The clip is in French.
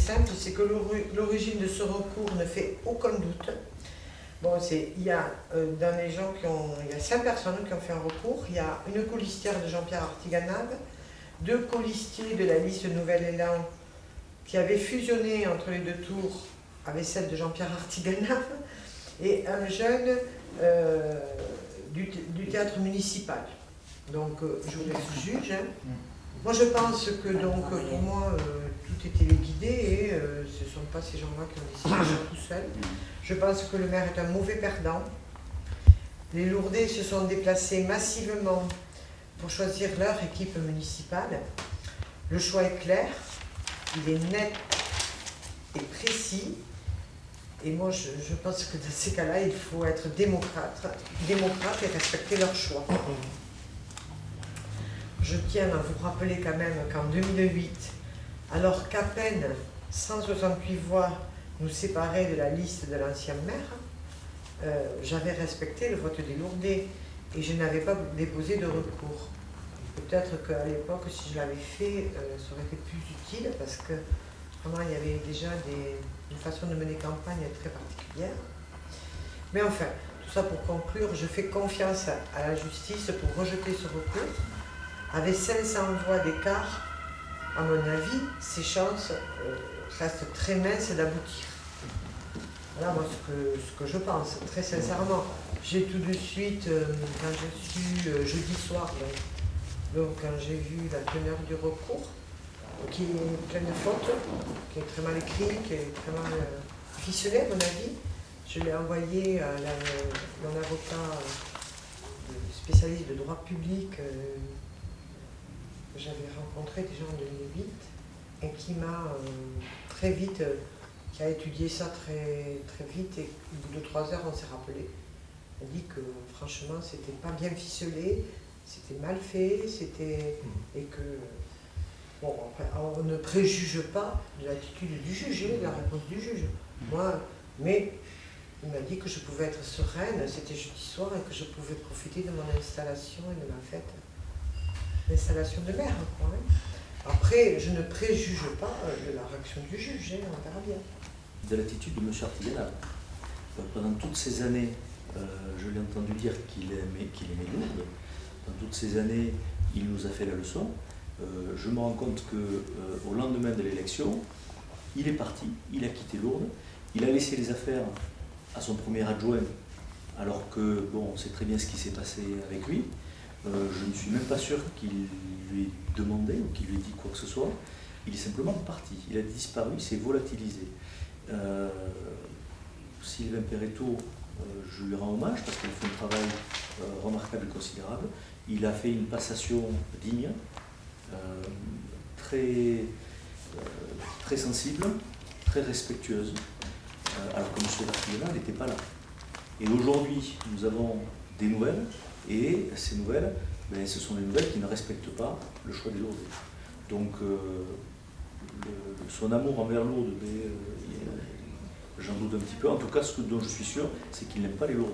simple, c'est que l'origine de ce recours ne fait aucun doute. Bon, il y a dans les gens il y a 5 personnes qui ont fait un recours. Il y a une colistière de Jean-Pierre Artiganave, 2 colistiers de la liste Nouvel Élan qui avaient fusionné entre les 2 tours avec celle de Jean-Pierre Artiganave, et un jeune du théâtre municipal. Donc, je vous laisse juge. Hein. Moi, je pense que, donc, pour moi, tout est téléguidé et ce ne sont pas ces gens-là qui ont décidé ça tout seuls. Je pense que le maire est un mauvais perdant. Les Lourdais se sont déplacés massivement pour choisir leur équipe municipale. Le choix est clair, il est net et précis. Et moi, je pense que dans ces cas-là, il faut être démocrate et respecter leur choix. Je tiens à vous rappeler quand même qu'en 2008, alors qu'à peine 168 voix nous séparaient de la liste de l'ancien maire, j'avais respecté le vote des Lourdais et je n'avais pas déposé de recours. Peut-être qu'à l'époque, si je l'avais fait, ça aurait été plus utile parce que vraiment, il y avait déjà une façon de mener campagne très particulière. Mais enfin, tout ça pour conclure, je fais confiance à la justice pour rejeter ce recours. Avec 500 voix d'écart, à mon avis, ces chances restent très minces d'aboutir. Voilà moi ce que je pense, très sincèrement. J'ai tout de suite, quand je suis jeudi soir, donc quand j'ai vu la teneur du recours, qui est pleine de fautes, qui est très mal écrit, qui est très mal ficelé à mon avis, je l'ai envoyé à mon avocat spécialiste de droit public que j'avais rencontré déjà en 2008 et qui m'a très vite, qui a étudié ça très, très vite et au bout de 3 heures on s'est rappelé. On dit que franchement c'était pas bien ficelé, c'était mal fait, et que bon, après, on ne préjuge pas de l'attitude du juge, de la réponse du juge. Moi, mais il m'a dit que je pouvais être sereine, c'était jeudi soir, et que je pouvais profiter de mon installation et de ma fête. L'installation de maire, quoi. Hein. Après, je ne préjuge pas de la réaction du juge, hein, on verra bien. De l'attitude de M. Artiganave. Pendant toutes ces années, je l'ai entendu dire qu'il aimait Lourdes. Pendant toutes ces années, il nous a fait la leçon. Je me rends compte qu'au lendemain de l'élection, il est parti, il a quitté Lourdes, il a laissé les affaires à son premier adjoint, alors que, bon, on sait très bien ce qui s'est passé avec lui. Je ne suis même pas sûr qu'il lui ait demandé ou qu'il lui ait dit quoi que ce soit. Il est simplement parti, il a disparu, il s'est volatilisé. Sylvain Perretto, je lui rends hommage parce qu'il a fait un travail remarquable et considérable. Il a fait une passation digne, très sensible, très respectueuse, alors que M. Artiganave n'était pas là. Et aujourd'hui, nous avons des nouvelles, et ces nouvelles, ben, ce sont des nouvelles qui ne respectent pas le choix des Lourdais. Donc, son amour envers Lourdes, j'en doute un petit peu. En tout cas, ce dont je suis sûr, c'est qu'il n'aime pas les Lourdais.